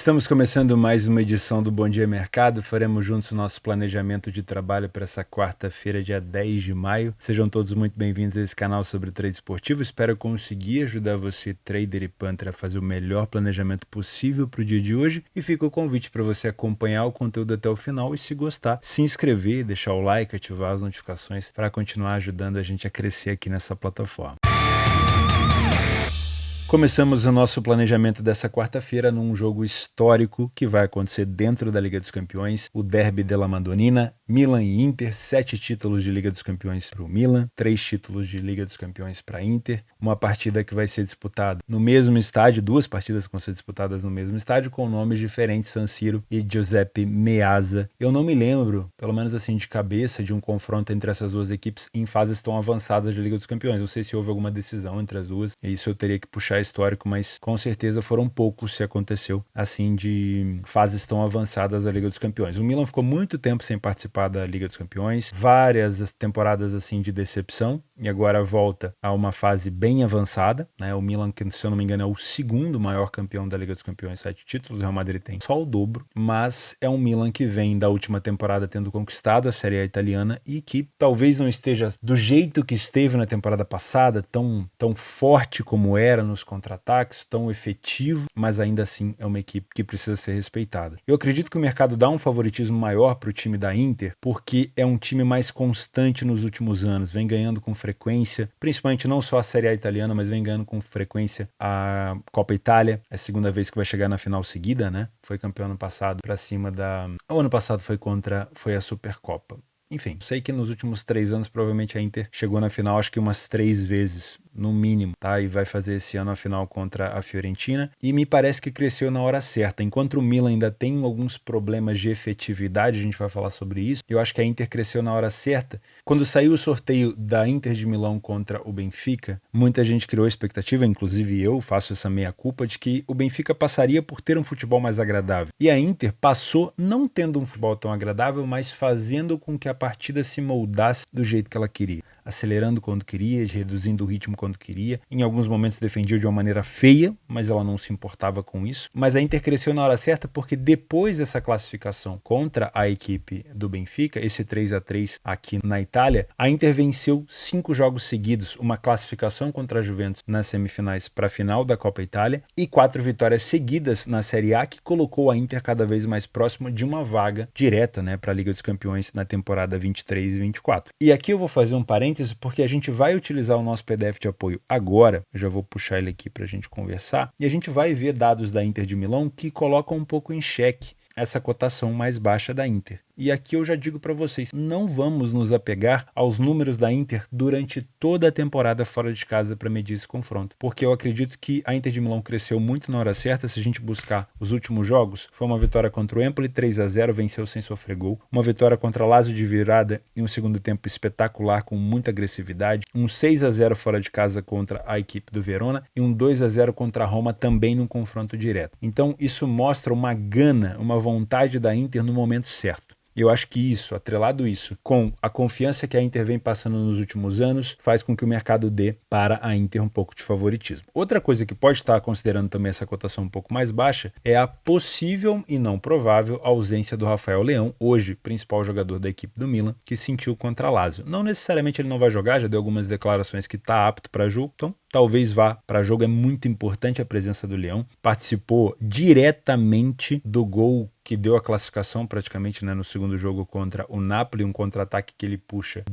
Estamos começando mais uma edição do Bom Dia Mercado. Faremos juntos o nosso planejamento de trabalho para essa quarta-feira, dia 10 de maio. Sejam todos muito bem-vindos a esse canal sobre trade esportivo. Espero conseguir ajudar você, trader e punter, a fazer o melhor planejamento possível para o dia de hoje. E fica o convite para você acompanhar o conteúdo até o final e, se gostar, se inscrever, deixar o like, ativar as notificações para continuar ajudando a gente a crescer aqui nessa plataforma. Começamos o nosso planejamento dessa quarta-feira num jogo histórico que vai acontecer dentro da Liga dos Campeões, o Derby della Madonnina, Milan e Inter, 7 títulos de Liga dos Campeões para o Milan, 3 títulos de Liga dos Campeões para a Inter, uma partida que vai ser disputada no mesmo estádio, 2 partidas que vão ser disputadas no mesmo estádio com nomes diferentes, San Siro e Giuseppe Meazza. Eu não me lembro, pelo menos assim de cabeça, de um confronto entre essas duas equipes em fases tão avançadas de Liga dos Campeões. Não sei se houve alguma decisão entre as duas, e isso eu teria que puxar histórico, mas com certeza foram poucos se aconteceu assim de fases tão avançadas da Liga dos Campeões. O Milan ficou muito tempo sem participar da Liga dos Campeões, várias temporadas assim de decepção, e agora volta a uma fase bem avançada, né? O Milan, que se eu não me engano é o segundo maior campeão da Liga dos Campeões, 7 títulos, o Real Madrid tem só o dobro, mas é um Milan que vem da última temporada tendo conquistado a Série A italiana e que talvez não esteja do jeito que esteve na temporada passada, tão forte como era nos contra-ataques, tão efetivo, mas ainda assim é uma equipe que precisa ser respeitada. Eu acredito que o mercado dá um favoritismo maior para o time da Inter, porque é um time mais constante nos últimos anos, vem ganhando com frequência, principalmente não só a Série A italiana, mas vem ganhando com frequência a Copa Itália, é a segunda vez que vai chegar na final seguida, né? Foi campeão ano passado para cima da... O ano passado foi a Supercopa. Enfim, sei que nos últimos 3 anos provavelmente a Inter chegou na final acho que umas 3 vezes, no mínimo, tá? E vai fazer esse ano a final contra a Fiorentina e me parece que cresceu na hora certa. Enquanto o Milan ainda tem alguns problemas de efetividade, a gente vai falar sobre isso, eu acho que a Inter cresceu na hora certa. Quando saiu o sorteio da Inter de Milão contra o Benfica, muita gente criou a expectativa, inclusive eu faço essa meia-culpa, de que o Benfica passaria por ter um futebol mais agradável. E a Inter passou não tendo um futebol tão agradável, mas fazendo com que a partida se moldasse do jeito que ela queria. Acelerando quando queria, reduzindo o ritmo quando queria. Em alguns momentos defendia de uma maneira feia, mas ela não se importava com isso. Mas a Inter cresceu na hora certa porque depois dessa classificação contra a equipe do Benfica, esse 3-3 aqui na Itália, a Inter venceu 5 jogos seguidos, uma classificação contra a Juventus nas semifinais para a final da Copa Itália e 4 vitórias seguidas na Série A, que colocou a Inter cada vez mais próxima de uma vaga direta, né, para a Liga dos Campeões na temporada 23 e 24. E aqui eu vou fazer um parênteses porque a gente vai utilizar o nosso PDF de apoio agora, eu já vou puxar ele aqui para a gente conversar, e a gente vai ver dados da Inter de Milão que colocam um pouco em xeque essa cotação mais baixa da Inter. E aqui eu já digo para vocês, não vamos nos apegar aos números da Inter durante toda a temporada fora de casa para medir esse confronto, porque eu acredito que a Inter de Milão cresceu muito na hora certa. Se a gente buscar os últimos jogos, foi uma vitória contra o Empoli, 3-0, venceu sem sofrer gol, uma vitória contra a Lazio de virada em um segundo tempo espetacular com muita agressividade, um 6-0 fora de casa contra a equipe do Verona e um 2-0 contra a Roma também num confronto direto. Então isso mostra uma gana, uma vontade da Inter no momento certo. Eu acho que isso, atrelado isso, com a confiança que a Inter vem passando nos últimos anos, faz com que o mercado dê para a Inter um pouco de favoritismo. Outra coisa que pode estar considerando também essa cotação um pouco mais baixa é a possível e não provável ausência do Rafael Leão, hoje principal jogador da equipe do Milan, que sentiu contra a Lazio. Não necessariamente ele não vai jogar, já deu algumas declarações que está apto para jogo, então talvez vá para jogo. É muito importante a presença do Leão, participou diretamente do gol que deu a classificação praticamente, né, no segundo jogo contra o Napoli, um contra-ataque que ele puxa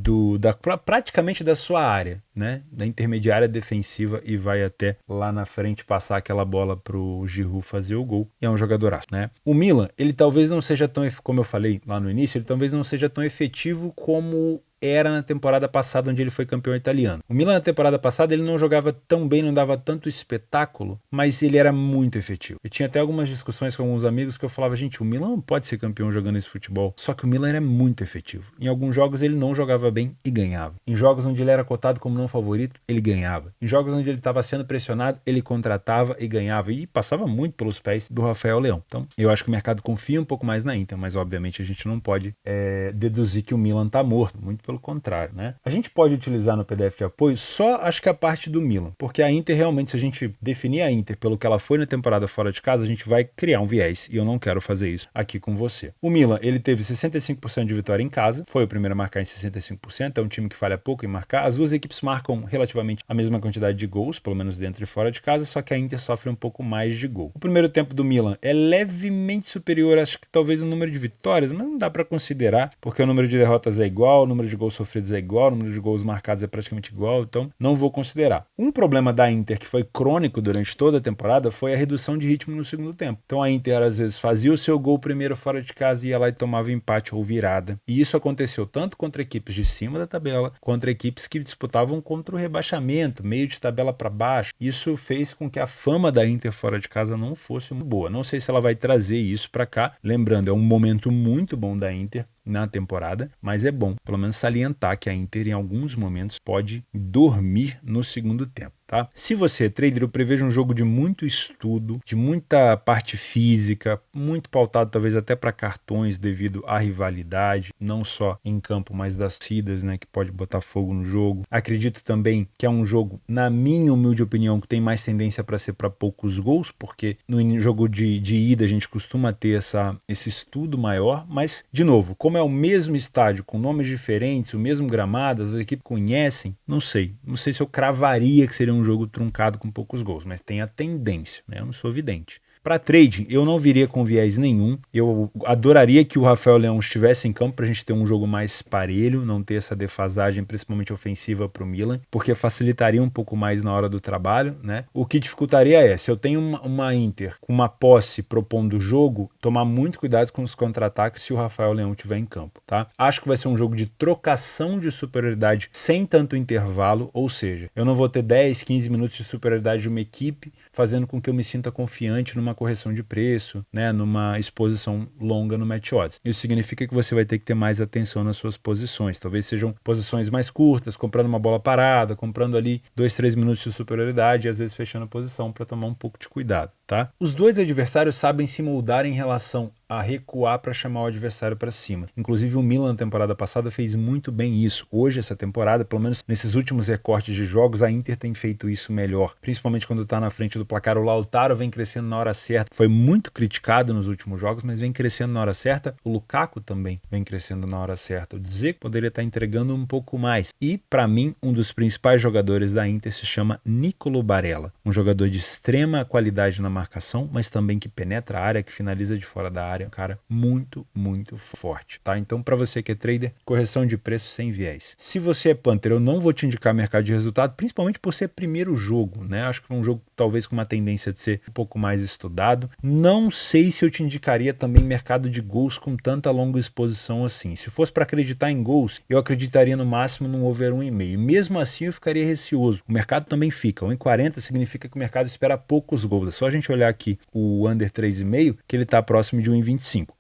praticamente da sua área, né, da intermediária defensiva e vai até lá na frente passar aquela bola pro Giroud fazer o gol, e é um jogadoraço, né. O Milan, ele talvez não seja tão, como eu falei lá no início, ele talvez não seja tão efetivo como era na temporada passada, onde ele foi campeão italiano. O Milan na temporada passada ele não jogava tão bem, não dava tanto espetáculo, mas ele era muito efetivo. Eu tinha até algumas discussões com alguns amigos que eu falava, gente, o Milan não pode ser campeão jogando esse futebol. Só que o Milan era muito efetivo. Em alguns jogos ele não jogava bem e ganhava. Em jogos onde ele era cotado como não favorito, ele ganhava. Em jogos onde ele estava sendo pressionado, ele contratava e ganhava. E passava muito pelos pés do Rafael Leão. Então, eu acho que o mercado confia um pouco mais na Inter, mas obviamente a gente não pode deduzir que o Milan está morto. Muito pelo pelo contrário, né? A gente pode utilizar no PDF de apoio só, acho que a parte do Milan, porque a Inter realmente, se a gente definir a Inter pelo que ela foi na temporada fora de casa, a gente vai criar um viés, e eu não quero fazer isso aqui com você. O Milan, ele teve 65% de vitória em casa, foi o primeiro a marcar em 65%, é um time que falha pouco em marcar. As duas equipes marcam relativamente a mesma quantidade de gols, pelo menos dentro e fora de casa, só que a Inter sofre um pouco mais de gol. O primeiro tempo do Milan é levemente superior, acho que talvez no número de vitórias, mas não dá para considerar, porque o número de derrotas é igual, o número de gols sofridos é igual, o número de gols marcados é praticamente igual, então não vou considerar. Um problema da Inter que foi crônico durante toda a temporada foi a redução de ritmo no segundo tempo. Então a Inter às vezes fazia o seu gol primeiro fora de casa e ia lá e tomava empate ou virada. E isso aconteceu tanto contra equipes de cima da tabela, contra equipes que disputavam contra o rebaixamento, meio de tabela para baixo. Isso fez com que a fama da Inter fora de casa não fosse muito boa. Não sei se ela vai trazer isso para cá. Lembrando, é um momento muito bom da Inter na temporada, mas é bom pelo menos salientar que a Inter em alguns momentos pode dormir no segundo tempo, tá? Se você é trader, eu prevejo um jogo de muito estudo, de muita parte física, muito pautado talvez até para cartões devido à rivalidade, não só em campo, mas das torcidas, né, que pode botar fogo no jogo. Acredito também que é um jogo, na minha humilde opinião, que tem mais tendência para ser para poucos gols, porque no jogo de ida a gente costuma ter esse estudo maior, mas, de novo, como é o mesmo estádio, com nomes diferentes, o mesmo gramado, as equipes conhecem, não sei se eu cravaria que seria um jogo truncado com poucos gols, mas tem a tendência, né? Eu não sou vidente. Para trading, eu não viria com viés nenhum. Eu adoraria que o Rafael Leão estivesse em campo para a gente ter um jogo mais parelho, não ter essa defasagem, principalmente ofensiva para o Milan, porque facilitaria um pouco mais na hora do trabalho, né? O que dificultaria é, se eu tenho uma Inter com uma posse propondo o jogo, tomar muito cuidado com os contra-ataques se o Rafael Leão estiver em campo, tá? Acho que vai ser um jogo de trocação de superioridade sem tanto intervalo, ou seja, eu não vou ter 10, 15 minutos de superioridade de uma equipe, fazendo com que eu me sinta confiante numa correção de preço, né, numa exposição longa no match odds. Isso significa que você vai ter que ter mais atenção nas suas posições. Talvez sejam posições mais curtas, comprando uma bola parada, comprando ali 2, 3 minutos de superioridade e às vezes fechando a posição para tomar um pouco de cuidado, tá? Os dois adversários sabem se moldar em relação a recuar para chamar o adversário para cima. Inclusive o Milan na temporada passada fez muito bem isso. Hoje, essa temporada, pelo menos nesses últimos recortes de jogos, a Inter tem feito isso melhor, principalmente quando está na frente do placar. O Lautaro vem crescendo na hora certa, foi muito criticado nos últimos jogos, mas vem crescendo na hora certa. O Lukaku também vem crescendo na hora certa. O Dzeko poderia estar entregando um pouco mais. E, para mim, um dos principais jogadores da Inter se chama Nicolo Barella, um jogador de extrema qualidade na marcação, mas também que penetra a área, que finaliza de fora da área. Um cara muito, muito forte, tá? Então, para você que é trader, correção de preço sem viés. Se você é punter, eu não vou te indicar mercado de resultado, principalmente por ser primeiro jogo, né? Acho que é um jogo talvez com uma tendência de ser um pouco mais estudado. Não sei se eu te indicaria também mercado de gols com tanta longa exposição assim. Se fosse para acreditar em gols, eu acreditaria no máximo num over 1,5. Mesmo assim, eu ficaria receoso. O mercado também fica. 1,40 significa que o mercado espera poucos gols. É só a gente olhar aqui o under 3,5, que ele está próximo de 1,25.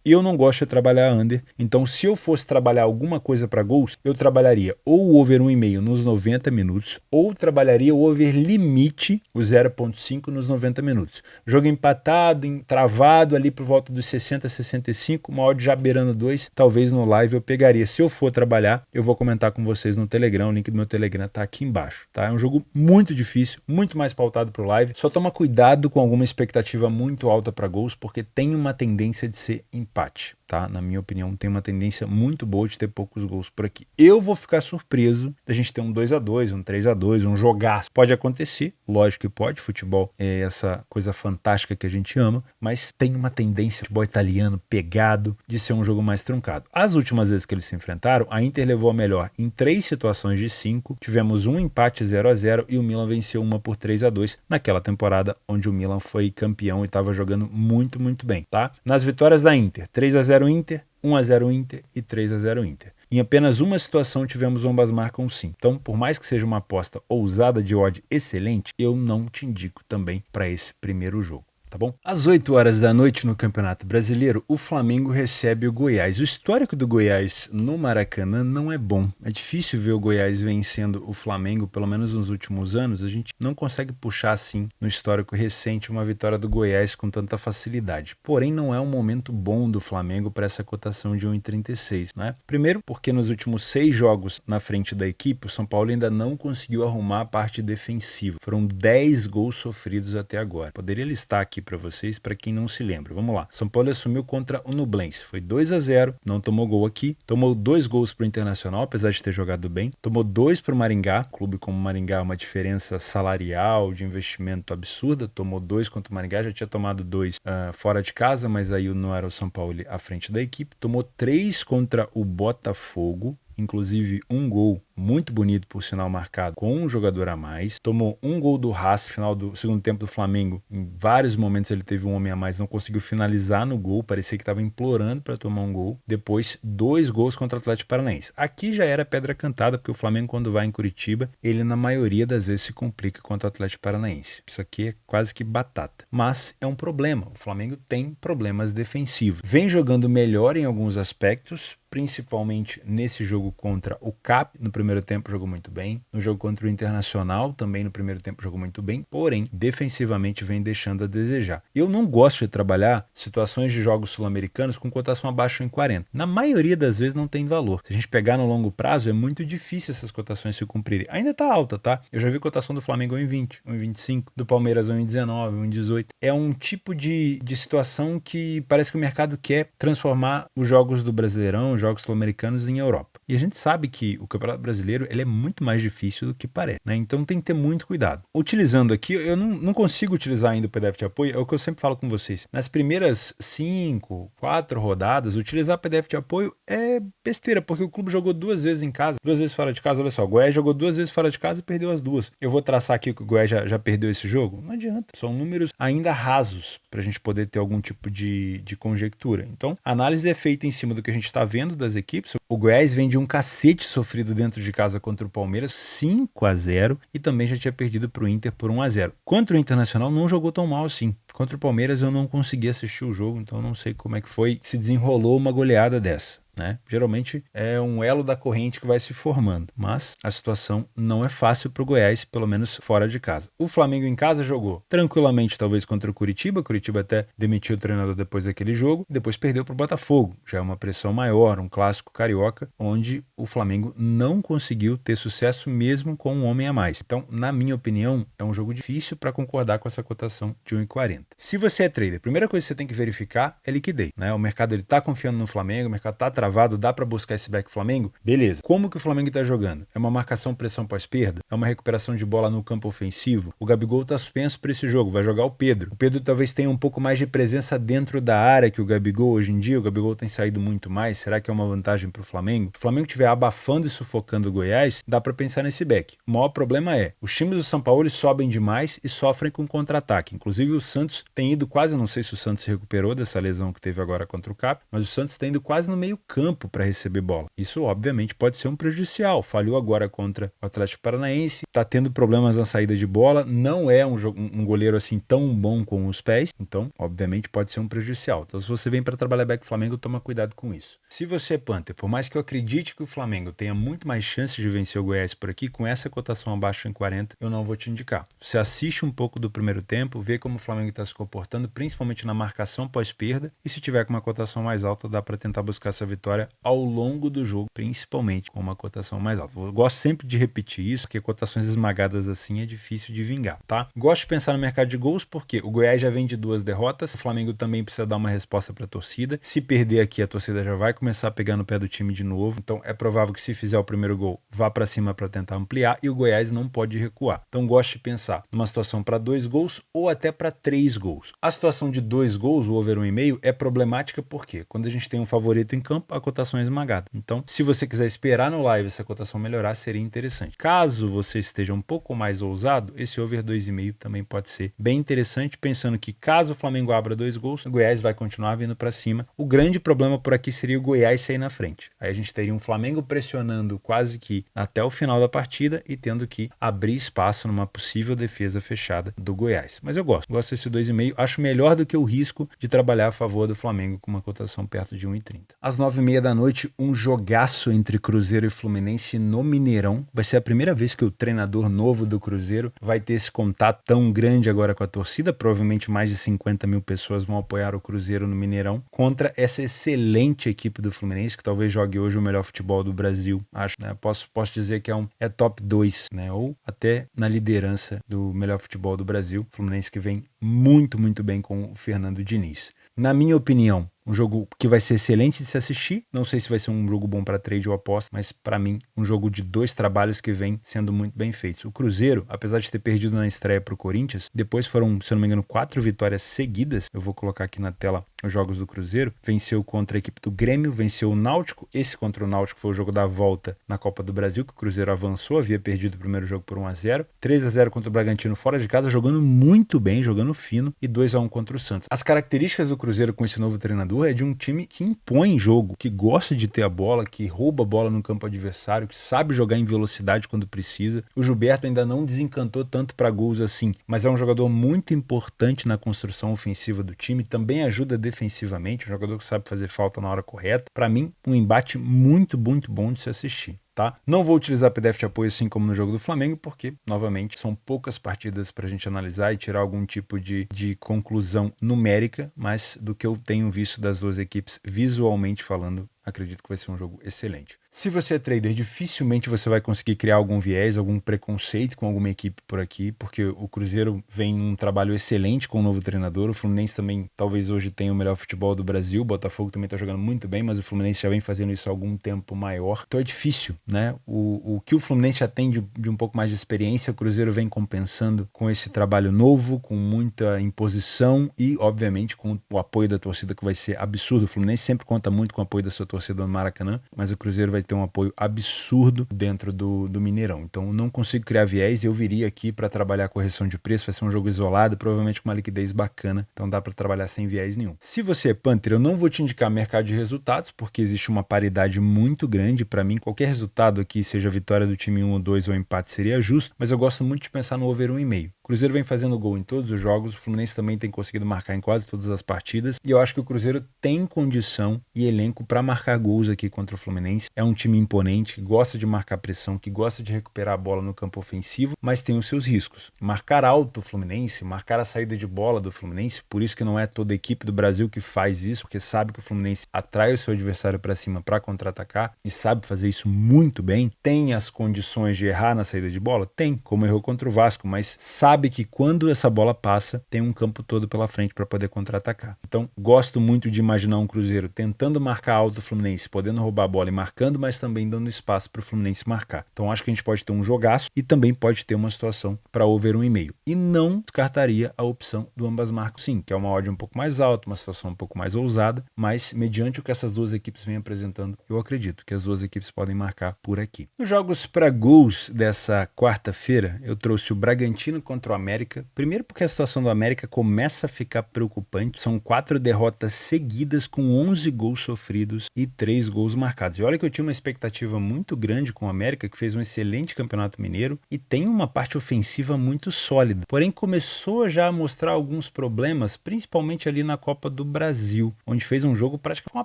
Eu não gosto de trabalhar under, então se eu fosse trabalhar alguma coisa para gols, eu trabalharia ou o over 1,5 nos 90 minutos, ou trabalharia o over limite, o 0,5 nos 90 minutos. Jogo empatado, travado ali por volta dos 60, 65, uma odd já beirando 2, talvez no live eu pegaria. Se eu for trabalhar, eu vou comentar com vocês no Telegram, o link do meu Telegram tá aqui embaixo, tá? É um jogo muito difícil, muito mais pautado pro live, só toma cuidado com alguma expectativa muito alta para gols, porque tem uma tendência de ser empate, tá? Na minha opinião, tem uma tendência muito boa de ter poucos gols por aqui. Eu vou ficar surpreso da gente ter um 2-2, um 3-2, um jogaço. Pode acontecer, lógico que pode, futebol é essa coisa fantástica que a gente ama, mas tem uma tendência, futebol italiano pegado, de ser um jogo mais truncado. As últimas vezes que eles se enfrentaram, a Inter levou a melhor em 3 situações de 5, tivemos um empate 0-0 e o Milan venceu uma por 3-2 naquela temporada onde o Milan foi campeão e estava jogando muito, muito bem, tá? Nas vitórias da Inter, 3-0 Inter, 1-0 Inter e 3-0 Inter. Em apenas uma situação tivemos ambas marcam sim. Então, por mais que seja uma aposta ousada de odd excelente, eu não te indico também para esse primeiro jogo. tá bom? Às 8 horas da noite no Campeonato Brasileiro, o Flamengo recebe o Goiás. O histórico do Goiás no Maracanã não é bom. É difícil ver o Goiás vencendo o Flamengo, pelo menos nos últimos anos. A gente não consegue puxar assim no histórico recente uma vitória do Goiás com tanta facilidade. Porém, não é um momento bom do Flamengo para essa cotação de 1,36, né? Primeiro, porque nos últimos 6 jogos na frente da equipe, o São Paulo ainda não conseguiu arrumar a parte defensiva. Foram 10 gols sofridos até agora. Poderia listar aqui para vocês, para quem não se lembra. Vamos lá. São Paulo assumiu contra o Nublense. Foi 2-0, não tomou gol aqui. Tomou 2 gols para o Internacional, apesar de ter jogado bem. Tomou 2 para o Maringá. Clube como o Maringá, uma diferença salarial, de investimento absurda. Tomou 2 contra o Maringá. Já tinha tomado 2 fora de casa, mas aí não era o São Paulo à frente da equipe. Tomou 3 contra o Botafogo. Inclusive um gol muito bonito, por sinal, marcado com um jogador a mais. Tomou um gol do Haas, final do segundo tempo do Flamengo. Em vários momentos ele teve um homem a mais, não conseguiu finalizar no gol, parecia que estava implorando para tomar um gol. Depois, 2 gols contra o Atlético Paranaense. Aqui já era pedra cantada, porque o Flamengo, quando vai em Curitiba, ele na maioria das vezes se complica contra o Atlético Paranaense. Isso aqui é quase que batata. Mas é um problema. O Flamengo tem problemas defensivos. Vem jogando melhor em alguns aspectos, principalmente nesse jogo contra o CAP. No primeiro tempo jogou muito bem. No jogo contra o Internacional também no primeiro tempo jogou muito bem. Porém, defensivamente vem deixando a desejar. Eu não gosto de trabalhar situações de jogos sul-americanos com cotação abaixo em 40. Na maioria das vezes não tem valor. Se a gente pegar no longo prazo, é muito difícil essas cotações se cumprirem. Ainda tá alta, tá? Eu já vi cotação do Flamengo 1,20, 1,25, do Palmeiras 1,19, 1,18. É um tipo de situação que parece que o mercado quer transformar os jogos do Brasileirão, jogos sul-americanos em Europa. E a gente sabe que o Campeonato Brasileiro ele é muito mais difícil do que parece, né? Então tem que ter muito cuidado. Utilizando aqui, eu não consigo utilizar ainda o PDF de apoio, é o que eu sempre falo com vocês. Nas primeiras 5, 4 rodadas, utilizar PDF de apoio é besteira, porque o clube jogou 2 vezes em casa, 2 vezes fora de casa. Olha só, o Goiás jogou 2 vezes fora de casa e perdeu as 2. Eu vou traçar aqui que o Goiás já perdeu esse jogo? Não adianta. São números ainda rasos para a gente poder ter algum tipo de conjectura. Então, a análise é feita em cima do que a gente está vendo das equipes. O Goiás vem de um cacete sofrido dentro de casa contra o Palmeiras, 5-0, e também já tinha perdido para o Inter por 1-0. Contra o Internacional não jogou tão mal assim. Contra o Palmeiras eu não consegui assistir o jogo, então não sei como é que foi, se desenrolou uma goleada dessa, né? Geralmente é um elo da corrente que vai se formando, mas a situação não é fácil para o Goiás, pelo menos fora de casa. O Flamengo em casa jogou tranquilamente, talvez contra o Curitiba. Curitiba até demitiu o treinador depois daquele jogo, depois perdeu para o Botafogo. Já é uma pressão maior, um clássico carioca, onde o Flamengo não conseguiu ter sucesso mesmo com um homem a mais. Então, na minha opinião, é um jogo difícil para concordar com essa cotação de 1,40. Se você é trader, a primeira coisa que você tem que verificar é liquidez, né? O mercado ele está confiando no Flamengo, o mercado está travado, dá para buscar esse back Flamengo? Beleza. Como que o Flamengo está jogando? É uma marcação pressão pós-perda? É uma recuperação de bola no campo ofensivo? O Gabigol está suspenso para esse jogo, vai jogar o Pedro. O Pedro talvez tenha um pouco mais de presença dentro da área que o Gabigol hoje em dia. O Gabigol tem saído muito mais. Será que é uma vantagem para o Flamengo? Se o Flamengo estiver abafando e sufocando o Goiás, dá para pensar nesse back. O maior problema é, os times do São Paulo sobem demais e sofrem com contra-ataque. Inclusive o Santos tem ido quase, não sei se o Santos se recuperou dessa lesão que teve agora contra o CAP, mas o Santos tem ido quase no meio campo para receber bola. Isso obviamente pode ser um prejudicial. Falhou agora contra o Atlético Paranaense, está tendo problemas na saída de bola, não é um goleiro assim tão bom com os pés, então obviamente pode ser um prejudicial. Então se você vem para trabalhar back Flamengo, toma cuidado com isso. Se você é Panther, por mais que eu acredite que o Flamengo tenha muito mais chances de vencer o Goiás por aqui, com essa cotação abaixo em 40, eu não vou te indicar. Você assiste um pouco do primeiro tempo, vê como o Flamengo está se comportando, principalmente na marcação pós-perda, e se tiver com uma cotação mais alta, dá para tentar buscar essa vitória ao longo do jogo, principalmente com uma cotação mais alta. Eu gosto sempre de repetir isso, porque cotações esmagadas assim é difícil de vingar, tá? Gosto de pensar no mercado de gols, porque o Goiás já vem de 2 derrotas, o Flamengo também precisa dar uma resposta para a torcida. Se perder aqui, a torcida já vai começar a pegar no pé do time de novo, então é provável que se fizer o primeiro gol, vá para cima para tentar ampliar, e o Goiás não pode recuar. Então gosto de pensar numa situação para 2 gols ou até para 3 gols. A situação de 2 gols, o over 1,5, é problemática porque quando a gente tem um favorito em campo, a cotação é esmagada. Então, se você quiser esperar no live essa cotação melhorar, seria interessante. Caso você esteja um pouco mais ousado, esse over 2,5 também pode ser bem interessante, pensando que caso o Flamengo abra 2 gols, o Goiás vai continuar vindo para cima. O grande problema por aqui seria o Goiás sair na frente. Aí a gente teria um Flamengo pressionando quase que até o final da partida e tendo que abrir espaço numa possível defesa fechada do Goiás. Mas eu gosto desse 2,5, acho melhor do que o risco de trabalhar a favor do Flamengo com uma cotação perto de 1,30. Às 9h30 da noite, um jogaço entre Cruzeiro e Fluminense no Mineirão. Vai ser a primeira vez que o treinador novo do Cruzeiro vai ter esse contato tão grande agora com a torcida. Provavelmente mais de 50 mil pessoas vão apoiar o Cruzeiro no Mineirão contra essa excelente equipe do Fluminense, que talvez jogue hoje o melhor futebol do Brasil. Acho, né? Posso dizer que é top 2, né? Ou até na liderança do melhor futebol do Brasil. Fluminense que vem muito, muito bem com o Fernando Diniz. Na minha opinião, um jogo que vai ser excelente de se assistir. Não sei se vai ser um jogo bom para trade ou aposta, mas para mim, um jogo de 2 trabalhos que vem sendo muito bem feitos. O Cruzeiro, apesar de ter perdido na estreia para o Corinthians, depois foram, se eu não me engano, 4 vitórias seguidas. Eu vou colocar aqui na tela os jogos do Cruzeiro. Venceu contra a equipe do Grêmio, venceu o Náutico. Esse contra o Náutico foi o jogo da volta na Copa do Brasil, que o Cruzeiro avançou, havia perdido o primeiro jogo por 1-0. 3-0 contra o Bragantino fora de casa, jogando muito bem, jogando fino, e 2-1 contra o Santos. As características do Cruzeiro com esse novo treinador é de um time que impõe jogo, que gosta de ter a bola, que rouba a bola no campo adversário, que sabe jogar em velocidade quando precisa. O Gilberto ainda não desencantou tanto para gols assim, mas é um jogador muito importante na construção ofensiva do time, também ajuda defensivamente, um jogador que sabe fazer falta na hora correta. Para mim, um embate muito, muito bom de se assistir. Tá? Não vou utilizar PDF de apoio assim como no jogo do Flamengo, porque, novamente, são poucas partidas para a gente analisar e tirar algum tipo de conclusão numérica, mas do que eu tenho visto das duas equipes visualmente falando, acredito que vai ser um jogo excelente. Se você é trader, dificilmente você vai conseguir criar algum viés, algum preconceito com alguma equipe por aqui, porque o Cruzeiro vem num trabalho excelente com o novo treinador, o Fluminense também talvez hoje tenha o melhor futebol do Brasil, o Botafogo também está jogando muito bem, mas o Fluminense já vem fazendo isso há algum tempo maior, então é difícil, né? O que o Fluminense já tem de um pouco mais de experiência, o Cruzeiro vem compensando com esse trabalho novo, com muita imposição e, obviamente, com o apoio da torcida que vai ser absurdo. O Fluminense sempre conta muito com o apoio da sua torcida no Maracanã, mas o Cruzeiro vai ter um apoio absurdo dentro do Mineirão. Então não consigo criar viés, eu viria aqui para trabalhar a correção de preço, vai ser um jogo isolado, provavelmente com uma liquidez bacana, então dá para trabalhar sem viés nenhum. Se você é Panther, eu não vou te indicar mercado de resultados, porque existe uma paridade muito grande. Para mim, qualquer resultado aqui, seja a vitória do time 1 ou 2 ou empate, seria justo, mas eu gosto muito de pensar no over 1,5. O Cruzeiro vem fazendo gol em todos os jogos, o Fluminense também tem conseguido marcar em quase todas as partidas, e eu acho que o Cruzeiro tem condição e elenco para marcar gols aqui contra o Fluminense. É um time imponente, que gosta de marcar pressão, que gosta de recuperar a bola no campo ofensivo, mas tem os seus riscos. Marcar alto o Fluminense, marcar a saída de bola do Fluminense, por isso que não é toda a equipe do Brasil que faz isso, porque sabe que o Fluminense atrai o seu adversário para cima para contra-atacar e sabe fazer isso muito bem. Tem as condições de errar na saída de bola? Tem, como errou contra o Vasco, mas sabe que quando essa bola passa, tem um campo todo pela frente para poder contra-atacar. Então, gosto muito de imaginar um Cruzeiro tentando marcar alto o Fluminense, podendo roubar a bola e marcando, mas também dando espaço para o Fluminense marcar. Então, acho que a gente pode ter um jogaço e também pode ter uma situação para over 1,5. E não descartaria a opção do ambas marcam sim, que é uma odd um pouco mais alta, uma situação um pouco mais ousada, mas mediante o que essas duas equipes vêm apresentando, eu acredito que as duas equipes podem marcar por aqui. Nos jogos para gols dessa quarta-feira, eu trouxe o Bragantino contra o América. Primeiro porque a situação do América começa a ficar preocupante. São 4 derrotas seguidas com 11 gols sofridos e 3 gols marcados. E olha que eu tinha uma expectativa muito grande com o América, que fez um excelente Campeonato Mineiro e tem uma parte ofensiva muito sólida. Porém, começou já a mostrar alguns problemas, principalmente ali na Copa do Brasil, onde fez um jogo praticamente uma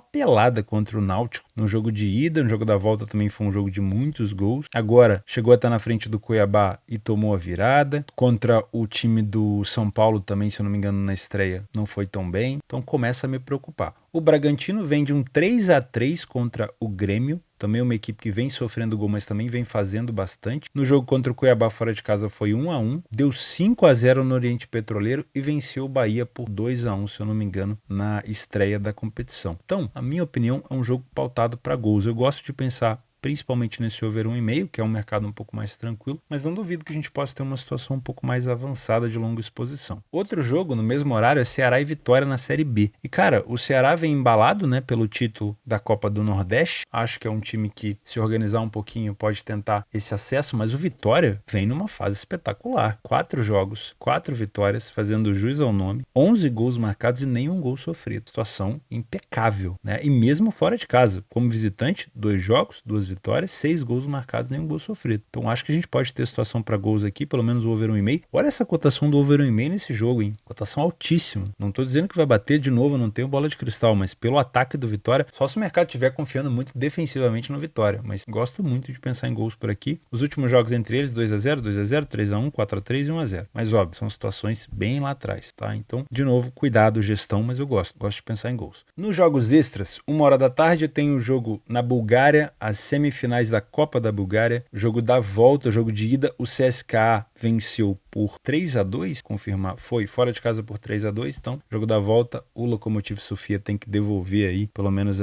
pelada contra o Náutico. No jogo de ida, no jogo da volta também foi um jogo de muitos gols. Agora, chegou a estar na frente do Cuiabá e tomou a virada. Contra o time do São Paulo também, se eu não me engano, na estreia, não foi tão bem. Então começa a me preocupar. O Bragantino vem de um 3-3 contra o Grêmio, também uma equipe que vem sofrendo gol, mas também vem fazendo bastante. No jogo contra o Cuiabá fora de casa foi 1-1, deu 5-0 no Oriente Petroleiro e venceu o Bahia por 2-1, se eu não me engano, na estreia da competição. Então, a minha opinião é um jogo pautado para gols. Eu gosto de pensar principalmente nesse over 1,5, que é um mercado um pouco mais tranquilo, mas não duvido que a gente possa ter uma situação um pouco mais avançada de longa exposição. Outro jogo no mesmo horário é Ceará e Vitória na Série B. E cara, o Ceará vem embalado, né, pelo título da Copa do Nordeste. Acho que é um time que, se organizar um pouquinho, pode tentar esse acesso, mas o Vitória vem numa fase espetacular. 4 jogos, 4 vitórias, fazendo jus ao nome, 11 gols marcados e nenhum gol sofrido. Situação impecável, né? E mesmo fora de casa, como visitante, 2 jogos, 2 vitórias, 6 gols marcados, nenhum gol sofrido. Então acho que a gente pode ter situação para gols aqui, pelo menos o over 1,5. Olha essa cotação do over 1,5 nesse jogo, hein? Cotação altíssima. Não tô dizendo que vai bater de novo, não tenho bola de cristal, mas pelo ataque do Vitória, só se o mercado estiver confiando muito defensivamente no Vitória. Mas gosto muito de pensar em gols por aqui. Os últimos jogos entre eles, 2-0, 2-0, 3-1, 4-3 e 1-0. Mas óbvio, são situações bem lá atrás, tá? Então, de novo, cuidado, gestão, mas eu gosto de pensar em gols. Nos jogos extras, 1h da tarde, eu tenho o jogo na Bulgária, as semifinais da Copa da Bulgária, jogo da volta, jogo de ida, o CSKA venceu por 3-2, confirmar, foi fora de casa por 3-2, então jogo da volta, o Lokomotiv Sofia tem que devolver aí, pelo menos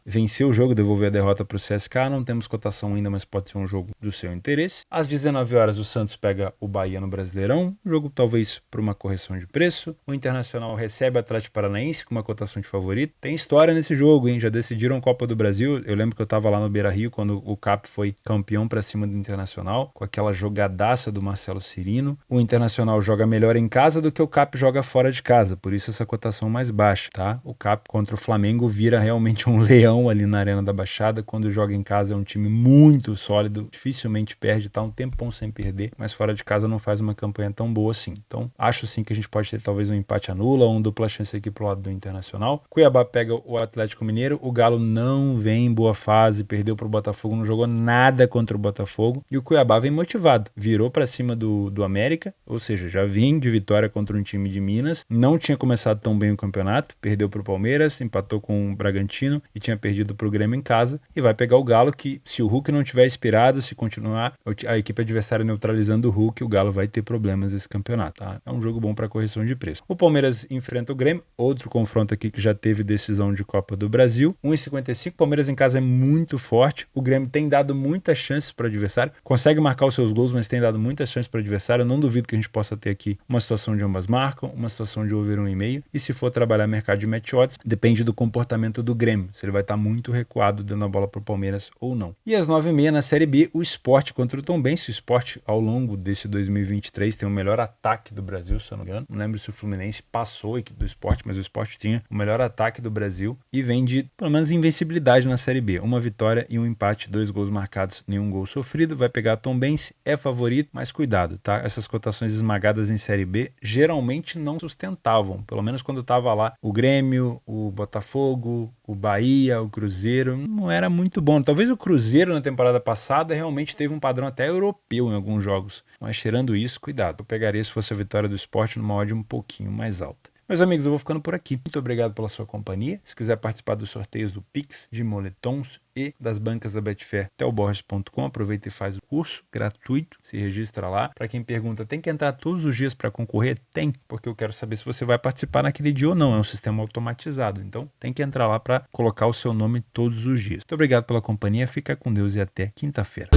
vencer o jogo, devolver a derrota para o CSKA, não temos cotação ainda, mas pode ser um jogo do seu interesse. Às 19 horas o Santos pega o Bahia no Brasileirão, jogo talvez por uma correção de preço, o Internacional recebe o Atlético Paranaense com uma cotação de favorito, tem história nesse jogo, hein, já decidiram Copa do Brasil, eu lembro que eu estava lá no Beira-Rio quando o CAP foi campeão para cima do Internacional, com aquela jogadaça do Marcelo Cirino. O Internacional joga melhor em casa do que o CAP joga fora de casa, por isso essa cotação mais baixa, tá? O CAP contra o Flamengo vira realmente um leão ali na Arena da Baixada, quando joga em casa é um time muito sólido, dificilmente perde, tá um tempão sem perder, mas fora de casa não faz uma campanha tão boa assim. Então, acho sim que a gente pode ter talvez um empate anula ou um dupla chance aqui pro lado do Internacional. Cuiabá pega o Atlético Mineiro, o Galo não vem em boa fase, perdeu pro Botafogo, não jogou nada contra o Botafogo, e o Cuiabá vem motivado, virou para cima do América, ou seja, já vinha de vitória contra um time de Minas, não tinha começado tão bem o campeonato, perdeu pro Palmeiras, empatou com o Bragantino e tinha perdido pro Grêmio em casa, e vai pegar o Galo que, se o Hulk não tiver inspirado, se continuar a equipe adversária neutralizando o Hulk, o Galo vai ter problemas nesse campeonato, tá? É um jogo bom para correção de preço. O Palmeiras enfrenta o Grêmio, outro confronto aqui que já teve decisão de Copa do Brasil, 1,55, Palmeiras em casa é muito forte, o Grêmio tem dado muitas chances para o adversário, consegue marcar os seus gols, mas tem dado muitas chances para o adversário, eu não duvido que a gente possa ter aqui uma situação de ambas marcam, uma situação de over 1,5, e se for trabalhar mercado de match odds, depende do comportamento do Grêmio, se ele vai estar muito recuado dando a bola para o Palmeiras ou não. E às 9h30 na Série B, o Sport contra o Tombense, o Sport ao longo desse 2023 tem o melhor ataque do Brasil, se eu não me engano, não lembro se o Fluminense passou a equipe do Sport, mas o Sport tinha o melhor ataque do Brasil e vem de, pelo menos, invencibilidade na Série B, uma vitória e um empate, 2 gols marcados, nenhum gol sofrido, vai pegar a Tombense, é favorito, mas cuidado, tá? Essas cotações esmagadas em Série B geralmente não sustentavam, pelo menos quando estava lá o Grêmio, o Botafogo, o Bahia, o Cruzeiro, não era muito bom. Talvez o Cruzeiro na temporada passada realmente teve um padrão até europeu em alguns jogos, mas tirando isso, cuidado, eu pegaria se fosse a vitória do Sport numa odd um pouquinho mais alta. Meus amigos, eu vou ficando por aqui. Muito obrigado pela sua companhia. Se quiser participar dos sorteios do Pix, de moletons e das bancas da Betfair, telborges.com, aproveita e faz o curso gratuito, se registra lá. Para quem pergunta, tem que entrar todos os dias para concorrer? Tem, porque eu quero saber se você vai participar naquele dia ou não. É um sistema automatizado, então tem que entrar lá para colocar o seu nome todos os dias. Muito obrigado pela companhia, fica com Deus e até quinta-feira.